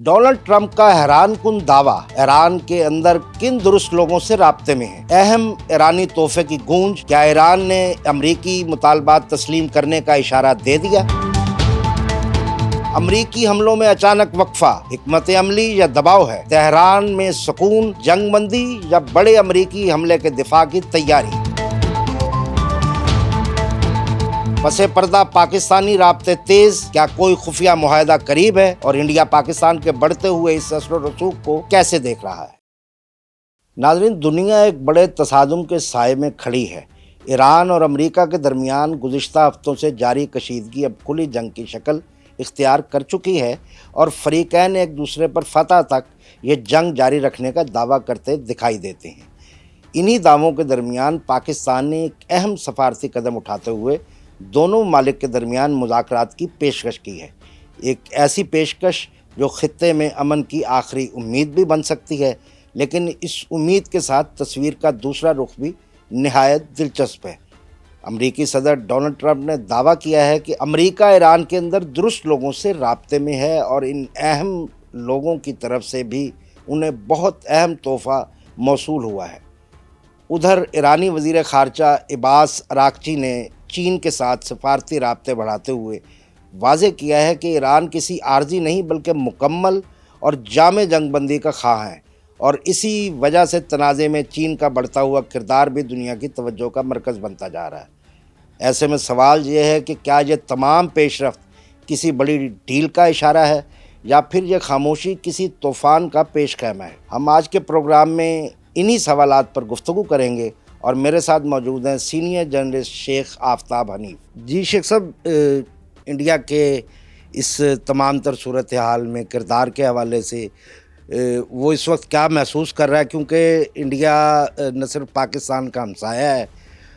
Donald Trump کا حیران کن دعویٰ ایران کے اندر کن درست لوگوں سے رابطے میں ہے؟ اہم ایرانی تحفے کی گونج، کیا ایران نے امریکی مطالبات تسلیم کرنے کا اشارہ دے دیا؟ امریکی حملوں میں اچانک وقفہ، حکمت عملی یا دباؤ ہے؟ تہران میں سکون، جنگ بندی یا بڑے امریکی حملے کے دفاع کی تیاری؟ پس پردہ پاکستانی رابطے تیز، کیا کوئی خفیہ معاہدہ قریب ہے؟ اور انڈیا پاکستان کے بڑھتے ہوئے اس اثر و رسوخ کو کیسے دیکھ رہا ہے؟ ناظرین، دنیا ایک بڑے تصادم کے سائے میں کھڑی ہے۔ ایران اور امریکہ کے درمیان گزشتہ ہفتوں سے جاری کشیدگی اب کھلی جنگ کی شکل اختیار کر چکی ہے اور فریقین ایک دوسرے پر فتح تک یہ جنگ جاری رکھنے کا دعویٰ کرتے دکھائی دیتے ہیں۔ انہی دعووں کے درمیان پاکستان نے ایک اہم سفارتی قدم اٹھاتے ہوئے دونوں ممالک کے درمیان مذاکرات کی پیشکش کی ہے، ایک ایسی پیشکش جو خطے میں امن کی آخری امید بھی بن سکتی ہے، لیکن اس امید کے ساتھ تصویر کا دوسرا رخ بھی نہایت دلچسپ ہے۔ امریکی صدر ڈونلڈ ٹرمپ نے دعویٰ کیا ہے کہ امریکہ ایران کے اندر درست لوگوں سے رابطے میں ہے اور ان اہم لوگوں کی طرف سے بھی انہیں بہت اہم تحفہ موصول ہوا ہے۔ ادھر ایرانی وزیر خارجہ عباس اراغچی نے چین کے ساتھ سفارتی رابطے بڑھاتے ہوئے واضح کیا ہے کہ ایران کسی عارضی نہیں بلکہ مکمل اور جامع جنگ بندی کا خواہاں ہے، اور اسی وجہ سے تنازع میں چین کا بڑھتا ہوا کردار بھی دنیا کی توجہ کا مرکز بنتا جا رہا ہے۔ ایسے میں سوال یہ ہے کہ کیا یہ تمام پیش رفت کسی بڑی ڈیل کا اشارہ ہے یا پھر یہ خاموشی کسی طوفان کا پیش خیمہ ہے؟ ہم آج کے پروگرام میں انہی سوالات پر گفتگو کریں گے اور میرے ساتھ موجود ہیں سینئر جرنلسٹ شیخ آفتاب حنیف۔ جی شیخ صاحب، انڈیا کے اس تمام تر صورتحال میں کردار کے حوالے سے وہ اس وقت کیا محسوس کر رہا ہے؟ کیونکہ انڈیا نہ صرف پاکستان کا ہمسایہ ہے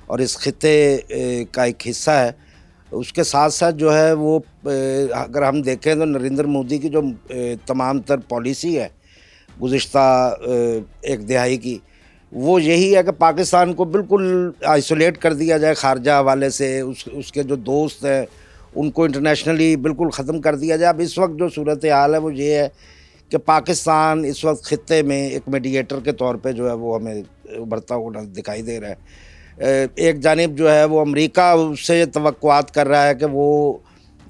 اور اس خطے کا ایک حصہ ہے، اس کے ساتھ ساتھ جو ہے وہ اگر ہم دیکھیں تو نریندر مودی کی جو تمام تر پالیسی ہے گزشتہ ایک دہائی کی، وہ یہی ہے کہ پاکستان کو بالکل آئسولیٹ کر دیا جائے خارجہ حوالے سے، اس کے جو دوست ہیں ان کو انٹرنیشنلی بالکل ختم کر دیا جائے۔ اب اس وقت جو صورتحال ہے وہ یہ ہے کہ پاکستان اس وقت خطے میں ایک میڈیٹر کے طور پہ جو ہے وہ ہمیں ابھرتا ہوا دکھائی دے رہا ہے۔ ایک جانب جو ہے وہ امریکہ اس سے توقعات کر رہا ہے کہ وہ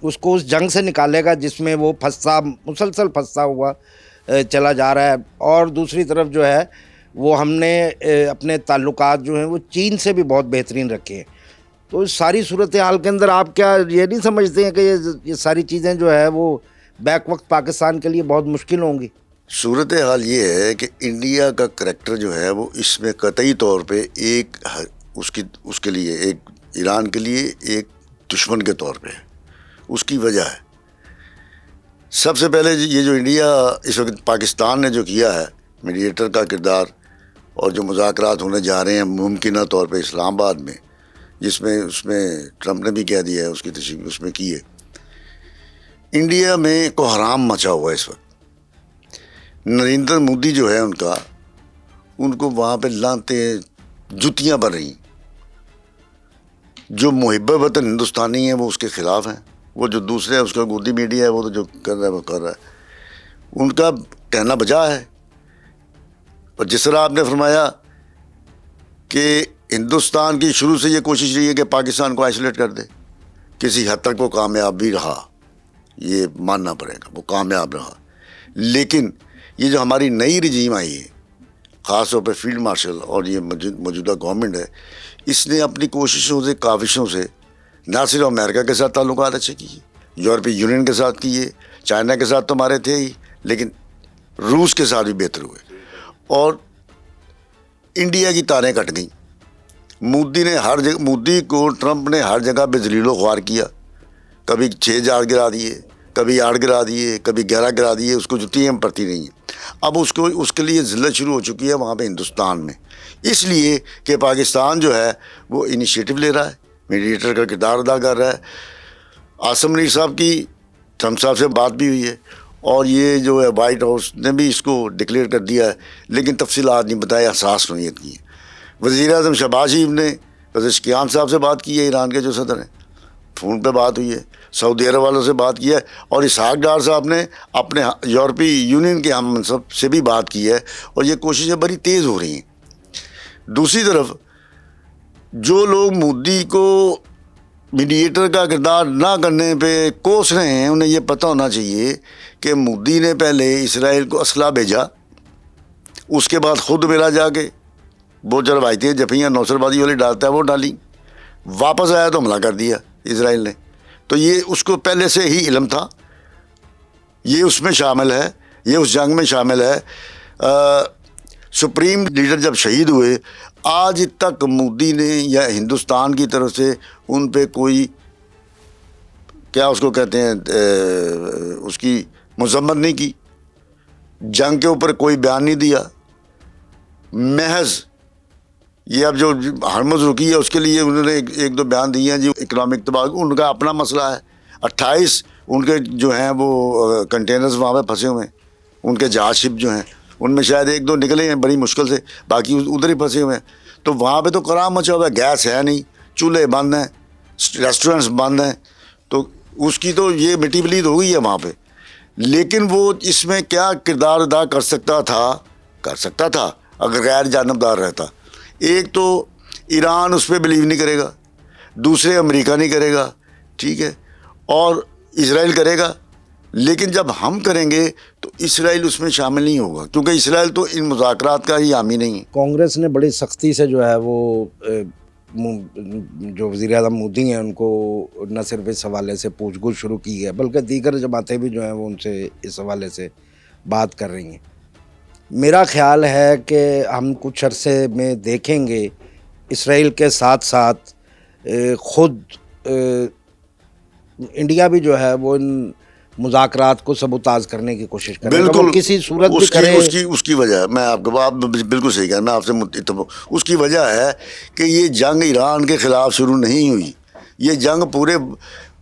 اس کو اس جنگ سے نکالے گا جس میں وہ مسلسل پھنسا ہوا چلا جا رہا ہے، اور دوسری طرف جو ہے وہ ہم نے اپنے تعلقات جو ہیں وہ چین سے بھی بہت بہترین رکھے ہیں۔ تو اس ساری صورتحال کے اندر آپ کیا یہ نہیں سمجھتے ہیں کہ یہ ساری چیزیں جو ہے وہ بیک وقت پاکستان کے لیے بہت مشکل ہوں گی؟ صورتحال یہ ہے کہ انڈیا کا کریکٹر جو ہے وہ اس میں قطعی طور پہ ایک اس کے لیے ایک ایران کے لیے ایک دشمن کے طور پہ ہے۔ اس کی وجہ ہے سب سے پہلے یہ جو انڈیا اس وقت پاکستان نے جو کیا ہے میڈیٹر کا کردار، اور جو مذاکرات ہونے جا رہے ہیں ممکنہ طور پہ اسلام آباد میں، اس میں ٹرمپ نے بھی کہہ دیا ہے، اس کی تشریح اس میں کی ہے۔ انڈیا میں کوحرام مچا ہوا ہے اس وقت۔ نریندر مودی جو ہے ان کو وہاں پہ لانتیں جتیاں بن رہی ہیں۔ جو محب وطن ہندوستانی ہیں وہ اس کے خلاف ہیں، وہ جو دوسرے ہیں اس کا گودی میڈیا ہے وہ تو جو کر رہا ہے وہ کر رہا ہے۔ ان کا کہنا بجا ہے، اور جس طرح آپ نے فرمایا کہ ہندوستان کی شروع سے یہ کوشش رہی ہے کہ پاکستان کو آئسولیٹ کر دے، کسی حد تک وہ کامیاب بھی رہا، یہ ماننا پڑے گا، وہ کامیاب رہا۔ لیکن یہ جو ہماری نئی رجیم آئی ہے، خاص طور پہ فیلڈ مارشل اور یہ موجودہ گورنمنٹ ہے، اس نے اپنی کوششوں سے کاوشوں سے نہ صرف امریکہ کے ساتھ تعلقات اچھے کیے، یورپی یونین کے ساتھ کیے، چائنا کے ساتھ تو ہمارے تھے ہی، لیکن روس کے ساتھ بھی بہتر ہوئے، اور انڈیا کی تاریں کٹ گئیں۔ مودی کو ٹرمپ نے ہر جگہ پہ ذلیل و خوار کیا، کبھی 6 جہاز گرا دیے، کبھی 8 گرا دیے، کبھی 11 گرا دیے، اس کو جتیاں پڑتی نہیں ہیں۔ اب اس کے لیے ذلت شروع ہو چکی ہے وہاں پہ ہندوستان میں، اس لیے کہ پاکستان جو ہے وہ انیشیٹو لے رہا ہے، میڈیٹر کا کردار ادا کر رہا ہے۔ عاصم منیر صاحب کی ٹرمپ صاحب سے بات بھی ہوئی ہے، اور یہ جو ہے وائٹ ہاؤس نے بھی اس کو ڈکلیئر کر دیا ہے، لیکن تفصیلات نہیں بتائے، احساس نوعیت کی ہے۔ وزیر اعظم شہباز شریف نے پزشکیان صاحب سے بات کی ہے، ایران کے جو صدر ہیں، فون پہ بات ہوئی ہے، سعودی عرب والوں سے بات کی ہے, اور اسحاق ڈار صاحب نے اپنے یورپی یونین کے ہم منصب سے بھی بات کی ہے, اور یہ کوششیں بڑی تیز ہو رہی ہیں. دوسری طرف جو لوگ مودی کو میڈیٹر کا کردار نہ کرنے پہ کوس رہے ہیں, انہیں یہ پتہ ہونا چاہیے کہ مودی نے پہلے اسرائیل کو اسلحہ بھیجا, اس کے بعد خود ملا جا کے وہ جو روایتی جفیاں نوسروادی والی ڈالتا ہے وہ ڈالی, واپس آیا تو حملہ کر دیا اسرائیل نے. تو یہ اس کو پہلے سے ہی علم تھا, یہ اس میں شامل ہے, یہ اس جنگ میں شامل ہے. سپریم لیڈر جب شہید ہوئے, آج تک مودی نے یا ہندوستان کی طرف سے ان پہ کوئی کیا اس کو کہتے ہیں اس کی مذمت نہیں کی, جنگ کے اوپر کوئی بیان نہیں دیا. محض یہ اب جو ہرمز رکی ہے اس کے لیے انہوں نے ایک دو بیان دیے ہیں جی, اکنامک تباہ, ان کا اپنا مسئلہ ہے. 28 ان کے جو ہیں وہ کنٹینرز وہاں پہ پھنسے ہوئے ہیں, ان کے جہاز شپ جو ہیں ان میں شاید 1-2 نکلے ہیں بڑی مشکل سے, باقی ادھر ہی پھنسے ہوئے ہیں. تو وہاں پہ تو کرام مچا ہوا ہے, گیس ہے نہیں, چولہے بند ہیں, ریسٹورنٹس بند ہیں, تو اس کی تو یہ مٹی پلید ہو گئی ہے وہاں پہ. لیکن وہ اس میں کیا کردار ادا کر سکتا تھا اگر غیر جانبدار رہتا. ایک تو ایران اس پہ بلیو نہیں کرے گا, دوسرے امریکہ نہیں کرے گا, ٹھیک ہے, اور اسرائیل کرے گا. لیکن جب ہم کریں گے تو اسرائیل اس میں شامل نہیں ہوگا, کیونکہ اسرائیل تو ان مذاکرات کا ہی حامی نہیں ہے. کانگریس نے بڑی سختی سے جو ہے وہ جو وزیر اعظم مودی ہیں ان کو نہ صرف اس حوالے سے پوچھ گچھ شروع کی ہے, بلکہ دیگر جماعتیں بھی جو ہیں وہ ان سے اس حوالے سے بات کر رہی ہیں. میرا خیال ہے کہ ہم کچھ عرصے میں دیکھیں گے اسرائیل کے ساتھ ساتھ خود انڈیا بھی جو ہے وہ ان مذاکرات کو سبوتاز کرنے کی کوشش کرے گا. بالکل, کسی صورت بھی کرے. اس کی وجہ ہے, میں آپ بالکل صحیح کہا, میں آپ سے متفق ہوں. اس کی وجہ ہے کہ یہ جنگ ایران کے خلاف شروع نہیں ہوئی, یہ جنگ پورے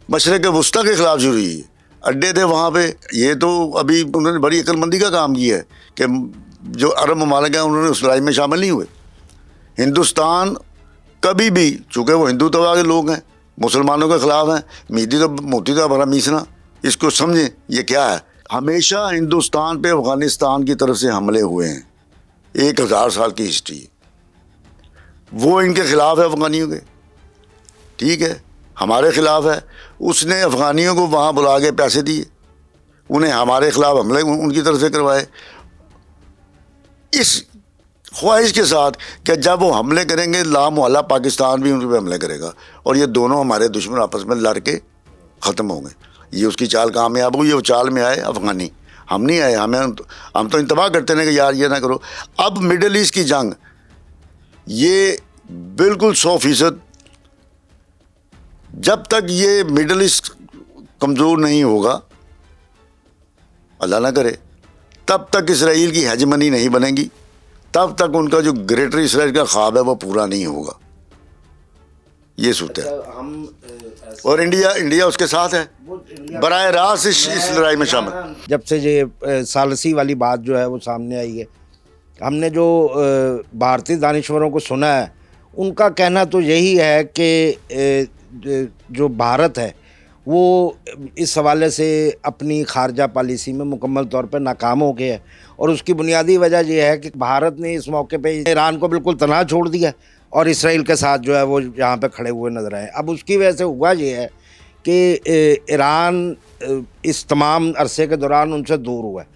مشرق وسطیٰ کے خلاف شروع ہوئی. اڈے تھے وہاں پہ, یہ تو ابھی انہوں نے بڑی عقل مندی کا کام کیا ہے کہ جو عرب ممالک ہیں انہوں نے اس لڑائی میں شامل نہیں ہوئے. ہندوستان کبھی بھی, چونکہ وہ ہندو طبع کے لوگ ہیں, مسلمانوں کے خلاف ہیں, موتی تو بڑا میسنا, اس کو سمجھیں یہ کیا ہے. ہمیشہ ہندوستان پہ افغانستان کی طرف سے حملے ہوئے ہیں, 1000 سال کی ہسٹری, وہ ان کے خلاف ہے افغانیوں کے, ٹھیک ہے, ہمارے خلاف ہے. اس نے افغانیوں کو وہاں بلا کے پیسے دیے, انہیں ہمارے خلاف حملے ان کی طرف سے کروائے, اس خواہش کے ساتھ کہ جب وہ حملے کریں گے لامحالہ پاکستان بھی ان پہ حملے کرے گا, اور یہ دونوں ہمارے دشمن آپس میں لڑ کے ختم ہوں گے. یہ اس کی چال کامیاب ہوئی, وہ چال میں آئے افغانی, ہم نہیں آئے. ہم تو انتباہ کرتے ہیں کہ یار یہ نہ کرو. اب مڈل ایسٹ کی جنگ یہ بالکل 100%, جب تک یہ مڈل ایسٹ کمزور نہیں ہوگا, اللہ نہ کرے, تب تک اسرائیل کی ہیجمنی نہیں بنے گی, تب تک ان کا جو گریٹر اسرائیل کا خواب ہے وہ پورا نہیں ہوگا. یہ صورت ہے. اور انڈیا اس کے ساتھ ہے, براہ راست اس لڑائی میں شامل. جب سے یہ ثالثی والی بات جو ہے وہ سامنے آئی ہے, ہم نے جو بھارتی دانشوروں کو سنا ہے ان کا کہنا تو یہی ہے کہ جو بھارت ہے وہ اس حوالے سے اپنی خارجہ پالیسی میں مکمل طور پہ ناکام ہو گیا ہے, اور اس کی بنیادی وجہ یہ ہے کہ بھارت نے اس موقع پہ ایران کو بالکل تنہا چھوڑ دیا اور اسرائیل کے ساتھ جو ہے وہ یہاں پہ کھڑے ہوئے نظر آئے. اب اس کی وجہ سے ہوا یہ ہے کہ ایران اس تمام عرصے کے دوران ان سے دور ہوا ہے,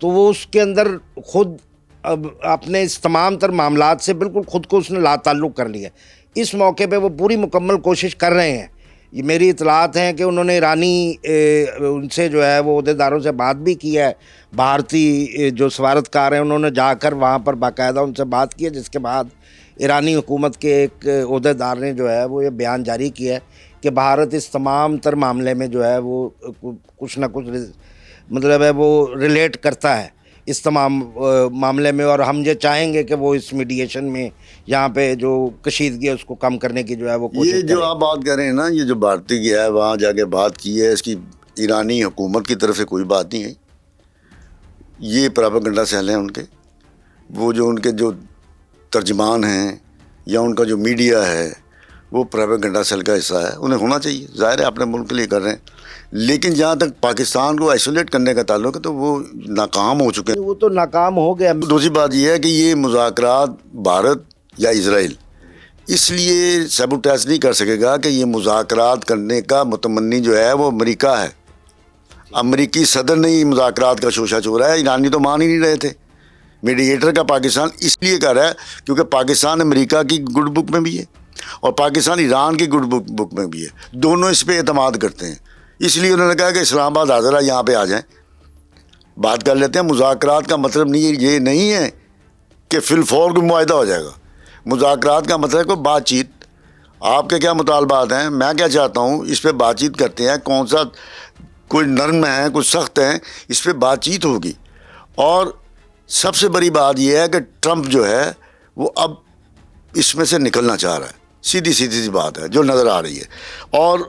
تو وہ اس کے اندر خود اب اپنے اس تمام تر معاملات سے بالکل خود کو اس نے لا تعلق کر لیا. اس موقع پہ وہ پوری مکمل کوشش کر رہے ہیں. یہ میری اطلاعات ہیں کہ انہوں نے ایرانی ان سے جو ہے وہ عہدیداروں سے بات بھی کی ہے, بھارتی جو سفارتکار ہیں انہوں نے جا کر وہاں پر باقاعدہ ان سے بات کی ہے, جس کے بعد ایرانی حکومت کے ایک عہدیدار نے جو ہے وہ یہ بیان جاری کیا ہے کہ بھارت اس تمام تر معاملے میں جو ہے وہ کچھ نہ کچھ مطلب ہے وہ ریلیٹ کرتا ہے اس تمام معاملے میں, اور ہم یہ چاہیں گے کہ وہ اس میڈیشن میں یہاں پہ جو کشیدگی ہے اس کو کم کرنے کی جو ہے وہ کوشش یہ جو آپ بات کر رہے ہیں نا, یہ جو بھارتی گیا ہے وہاں جا کے بات کی ہے, اس کی ایرانی حکومت کی طرف سے کوئی بات نہیں ہے. یہ پراپیگنڈا سیل ہیں ان کے, وہ جو ان کے جو ترجمان ہیں یا ان کا جو میڈیا ہے وہ پراپیگنڈا سیل کا حصہ ہے. انہیں ہونا چاہیے, ظاہر ہے اپنے ملک کے لیے کر رہے ہیں, لیکن جہاں تک پاکستان کو آئسولیٹ کرنے کا تعلق ہے تو وہ ناکام ہو چکے ہیں. وہ تو ناکام ہو گیا. دوسری بات یہ ہے کہ یہ مذاکرات بھارت یا اسرائیل اس لیے سیبوٹیج نہیں کر سکے گا کہ یہ مذاکرات کرنے کا متمنی جو ہے وہ امریکہ ہے. امریکی صدر نے ہی مذاکرات کا شوشہ چھوڑا ہے. ایرانی تو مان ہی نہیں رہے تھے. میڈیٹر کا پاکستان اس لیے کر رہا ہے کیونکہ پاکستان امریکہ کی گڈ بک میں بھی ہے اور پاکستان ایران کی گڈ بک میں بھی ہے. دونوں اس پہ اعتماد کرتے ہیں. اس لیے انہوں نے کہا کہ اسلام آباد حاضر ہے, یہاں پہ آ جائیں, بات کر لیتے ہیں. مذاکرات کا مطلب یہ نہیں ہے کہ فی الفور کوئی معاہدہ ہو جائے گا. مذاکرات کا مطلب ہے کوئی بات چیت. آپ کے کیا مطالبات ہیں, میں کیا چاہتا ہوں, اس پہ بات چیت کرتے ہیں. کون سا کوئی نرم ہے, کوئی سخت ہے, اس پہ بات چیت ہوگی. اور سب سے بڑی بات یہ ہے کہ ٹرمپ جو ہے وہ اب اس میں سے نکلنا چاہ رہا ہے. سیدھی سی بات ہے جو نظر آ رہی ہے. اور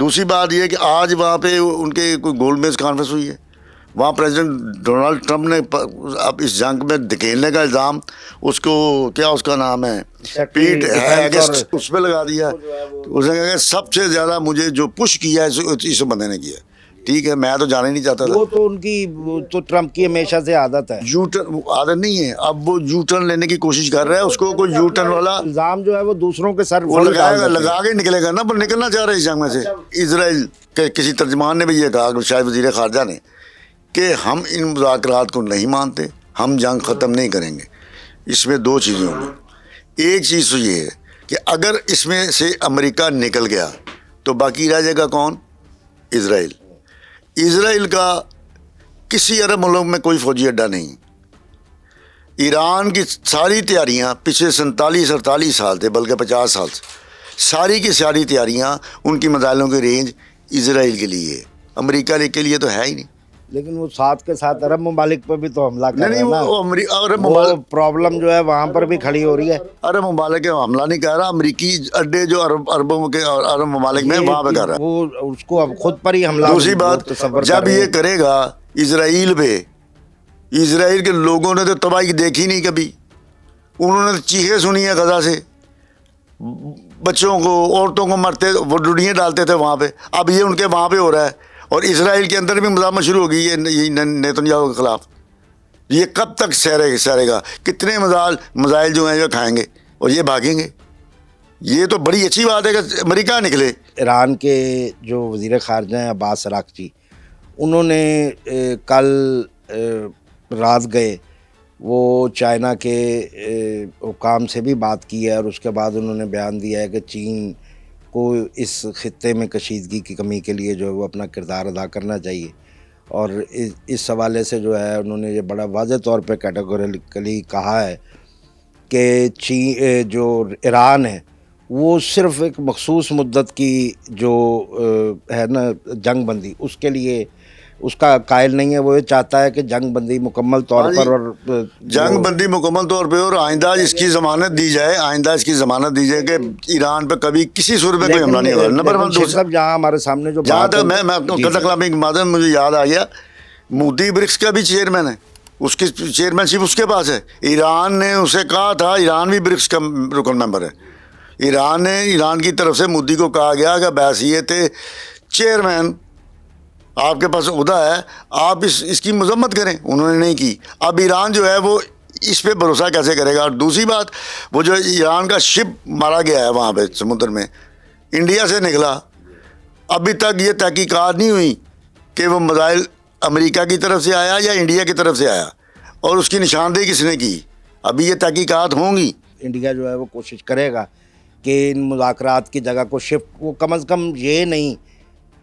دوسری بات یہ ہے کہ آج وہاں پہ ان کے کوئی گولڈ میز کانفرنس ہوئی ہے. وہاں پریزیڈنٹ ڈونلڈ ٹرمپ نے اب اس جنگ میں دھکیلنے کا الزام اس کو کیا اس کا نام ہے پیٹ ہیگسٹ اس پہ لگا دیا. اس نے کہا کہ سب سے زیادہ مجھے جو پش کیا ہے اس بندے نے کیا. ٹھیک ہے, میں تو جانا ہی نہیں چاہتا تھا. وہ تو ان کی تو ٹرمپ کی ہمیشہ سے عادت ہے. یو ٹرن عادت نہیں ہے, اب وہ یو ٹرن لینے کی کوشش کر رہا ہے. اس کو کوئی یو ٹرن والا الزام جو ہے وہ دوسروں کے سر وہ لگا کے نکلے گا نا, پر نکلنا چاہ رہے اس جنگ میں سے. اسرائیل کے کسی ترجمان نے بھی یہ کہا, شاید وزیر خارجہ نے, کہ ہم ان مذاکرات کو نہیں مانتے, ہم جنگ ختم نہیں کریں گے. اس میں دو چیزیں ہوں گی. ایک چیز تو یہ ہے کہ اگر اس میں سے امریکہ نکل گیا تو باقی رہ جائے گا کون؟ اسرائیل. اسرائیل کا کسی عرب ملک میں کوئی فوجی اڈہ نہیں. ایران کی ساری تیاریاں پچھلے 47-48 سال تھے, بلکہ 50 سال سے ساری کی ساری تیاریاں ان کی میزائلوں کی رینج اسرائیل کے لیے ہے, امریکہ کے لیے تو ہے ہی نہیں. لیکن وہ ساتھ کے ساتھ عرب ممالک پہ بھی تو حملہ کر رہے ہیں نا. عرب وہ ممالک پرابلم جو ہے وہاں پر بھی کھڑی ہو رہی ہے. عرب ممالک حملہ نہیں کر رہا, امریکی اڈے جو عربوں کے عرب ممالک میں وہاں پہ کر رہا ہے. وہ اس کو اب خود پر ہی حملہ. دوسری بات, جب یہ کرے گا اسرائیل پہ, اسرائیل کے لوگوں نے تو تباہی دیکھی نہیں کبھی. انہوں نے چیخیں سنی ہیں غزہ سے, بچوں کو عورتوں کو مرتے وہ ڈوڈیاں ڈالتے تھے وہاں پہ. اب یہ ان کے وہاں پہ ہو رہا ہے اور اسرائیل کے اندر بھی مزاحمت شروع ہو گئی ہے نیتنیاہو کے خلاف. یہ کب تک سہرے گا؟ کتنے مزائل جو ہیں جو کھائیں گے اور یہ بھاگیں گے. یہ تو بڑی اچھی بات ہے کہ امریکہ نکلے. ایران کے جو وزیر خارجہ ہیں عباس اراغچی, انہوں نے کل رات گئے وہ چائنا کے حکام سے بھی بات کی ہے, اور اس کے بعد انہوں نے بیان دیا ہے کہ چین کو اس خطے میں کشیدگی کی کمی کے لیے جو ہے وہ اپنا کردار ادا کرنا چاہیے. اور اس حوالے سے جو ہے انہوں نے یہ بڑا واضح طور پہ کیٹیگوریکلی کہا ہے کہ چین جو ایران ہے وہ صرف ایک مخصوص مدت کی جو ہے نا جنگ بندی, اس کے لیے اس کا قائل نہیں ہے. وہ یہ چاہتا ہے کہ جنگ بندی مکمل طور پر, اور جنگ بندی مکمل طور پہ, اور آئندہ اس کی ضمانت دی جائے کہ ایران پہ کبھی کسی صورت میں کوئی حملہ نہیں ہوگا. نمبر 1 جہاں ہمارے سامنے جو جہاں تک میں مجھے یاد آ گیا, مودی برکس کا بھی چیئرمین ہے, اس کی چیئرمین شپ اس کے پاس ہے. ایران نے اسے کہا تھا, ایران بھی برکس کا رکن ممبر ہے. ایران کی طرف سے مودی کو کہا گیا کہ بحیثیت چیئرمین آپ کے پاس عہدہ ہے, آپ اس کی مذمت کریں. انہوں نے نہیں کی. اب ایران جو ہے وہ اس پہ بھروسہ کیسے کرے گا؟ اور دوسری بات, وہ جو ایران کا شپ مارا گیا ہے وہاں پہ سمندر میں, انڈیا سے نکلا, ابھی تک یہ تحقیقات نہیں ہوئی کہ وہ میزائل امریکہ کی طرف سے آیا یا انڈیا کی طرف سے آیا, اور اس کی نشاندہی کس نے کی. ابھی یہ تحقیقات ہوں گی. انڈیا جو ہے وہ کوشش کرے گا کہ ان مذاکرات کی جگہ کو شفٹ, وہ کم از کم یہ نہیں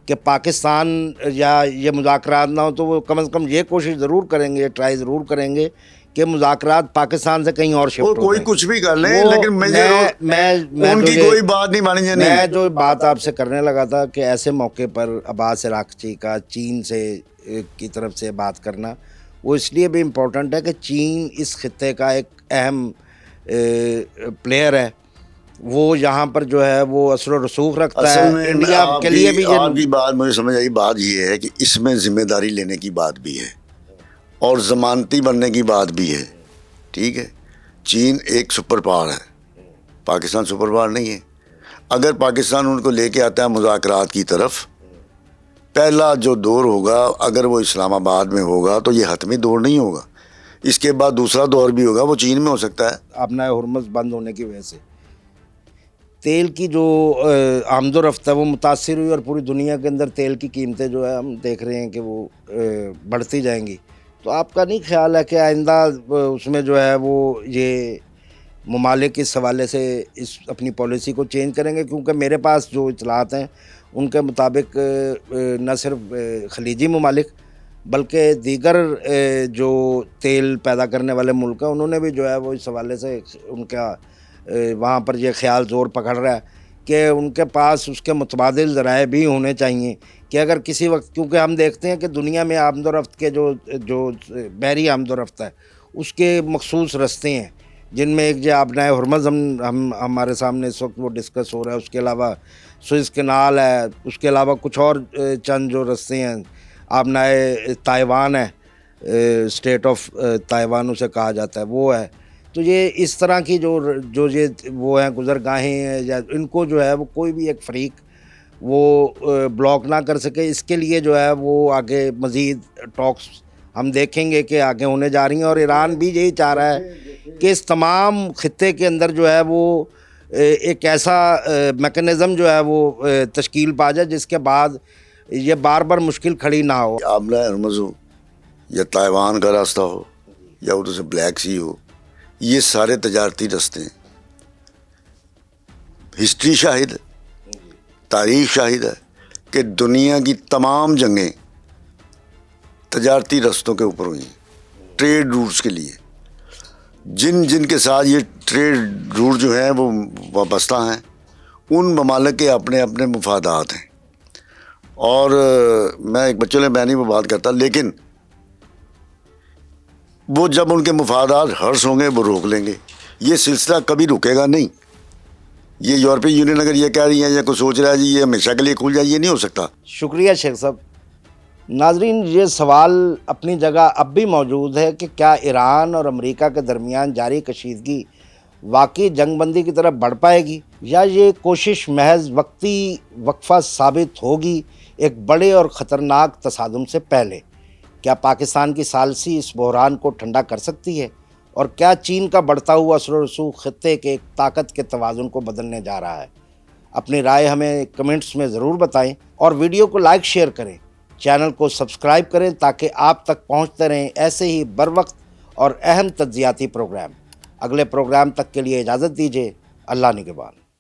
کہ پاکستان یا یہ مذاکرات نہ ہو, تو وہ کم از کم یہ کوشش ضرور کریں گے, ٹرائی ضرور کریں گے کہ مذاکرات پاکستان سے کہیں اور شفٹ ہو. کوئی کچھ بھی کر لیں, لیکن میں ان کی کوئی بات نہیں مانی جائے. میں جو بات آپ سے کرنے لگا تھا کہ ایسے موقع پر عباس اراغچی کا چین سے کی طرف سے بات کرنا, وہ اس لیے بھی امپورٹنٹ ہے کہ چین اس خطے کا ایک اہم پلیئر ہے. وہ یہاں پر جو ہے وہ اثر و رسوخ رکھتا ہے. انڈیا کے لیے بھی آپ کی بات مجھے سمجھ آئی. بات یہ ہے کہ اس میں ذمہ داری لینے کی بات بھی ہے اور ضمانتی بننے کی بات بھی ہے. ٹھیک ہے, چین ایک سپر پاور ہے, پاکستان سپر پاور نہیں ہے. اگر پاکستان ان کو لے کے آتا ہے مذاکرات کی طرف پہلا جو دور ہوگا اگر وہ اسلام آباد میں ہوگا تو یہ حتمی دور نہیں ہوگا. اس کے بعد دوسرا دور بھی ہوگا, وہ چین میں ہو سکتا ہے. آبنائے ہرمز بند ہونے کی وجہ سے تیل کی جو آمد و رفت ہے وہ متاثر ہوئی, اور پوری دنیا کے اندر تیل کی قیمتیں جو ہے ہم دیکھ رہے ہیں کہ وہ بڑھتی جائیں گی. تو آپ کا نہیں خیال ہے کہ آئندہ اس میں جو ہے وہ یہ ممالک اس حوالے سے اس اپنی پالیسی کو چینج کریں گے؟ کیونکہ میرے پاس جو اطلاعات ہیں ان کے مطابق نہ صرف خلیجی ممالک بلکہ دیگر جو تیل پیدا کرنے والے ملک ہیں انہوں نے بھی جو ہے وہ اس حوالے سے ان کا وہاں پر یہ خیال زور پکڑ رہا ہے کہ ان کے پاس اس کے متبادل ذرائع بھی ہونے چاہیے کہ اگر کسی وقت, کیونکہ ہم دیکھتے ہیں کہ دنیا میں آمد و رفت کے جو بحری آمد و رفت ہے اس کے مخصوص رستے ہیں, جن میں ایک جو آبنائے ہرمز ہم ہمارے سامنے اس وقت وہ ڈسکس ہو رہا ہے, اس کے علاوہ سوئز کینال ہے, اس کے علاوہ کچھ اور چند جو رستے ہیں, آبنائے تائیوان ہے, اسٹیٹ آف تائیوان اسے کہا جاتا ہے, وہ ہے. تو یہ اس طرح کی جو یہ وہ ہیں گزرگاہیں ہیں, یا ان کو جو ہے وہ کوئی بھی ایک فریق وہ بلاک نہ کر سکے, اس کے لیے جو ہے وہ آگے مزید ٹاکس ہم دیکھیں گے کہ آگے ہونے جا رہی ہیں. اور ایران بھی یہی چاہ رہا ہے کہ اس تمام خطے کے اندر جو ہے وہ ایک ایسا میکنزم جو ہے وہ تشکیل پا جائے جس کے بعد یہ بار بار مشکل کھڑی نہ ہو. آبلہ ہرمز ہو یا تائیوان کا راستہ ہو یا ادھر سے بلیک سی ہو, یہ سارے تجارتی رستے ہیں. ہسٹری شاہد ہے, تاریخ شاہد ہے کہ دنیا کی تمام جنگیں تجارتی رستوں کے اوپر ہوئی ہیں, ٹریڈ روٹس کے لیے. جن کے ساتھ یہ ٹریڈ روٹ جو ہیں وہ وابستہ ہیں ان ممالک کے اپنے اپنے مفادات ہیں. اور میں ایک بچوں نے بہنی میں بات کرتا, لیکن وہ جب ان کے مفادات ہرس ہوں گے وہ روک لیں گے. یہ سلسلہ کبھی رکے گا نہیں. یہ یورپی یونین اگر یہ کہہ رہی ہیں یا کوئی سوچ رہا ہے جی یہ ہمیشہ کے لیے کھل جائے, یہ نہیں ہو سکتا. شکریہ شیخ صاحب. ناظرین, یہ سوال اپنی جگہ اب بھی موجود ہے کہ کیا ایران اور امریکہ کے درمیان جاری کشیدگی واقعی جنگ بندی کی طرف بڑھ پائے گی, یا یہ کوشش محض وقتی وقفہ ثابت ہوگی ایک بڑے اور خطرناک تصادم سے پہلے؟ کیا پاکستان کی ثالثی اس بحران کو ٹھنڈا کر سکتی ہے, اور کیا چین کا بڑھتا ہوا اثر و رسوخ خطے کے ایک طاقت کے توازن کو بدلنے جا رہا ہے؟ اپنی رائے ہمیں کمنٹس میں ضرور بتائیں, اور ویڈیو کو لائک شیئر کریں, چینل کو سبسکرائب کریں تاکہ آپ تک پہنچتے رہیں ایسے ہی بر وقت اور اہم تجزیاتی پروگرام. اگلے پروگرام تک کے لیے اجازت دیجیے. اللہ نگہبان.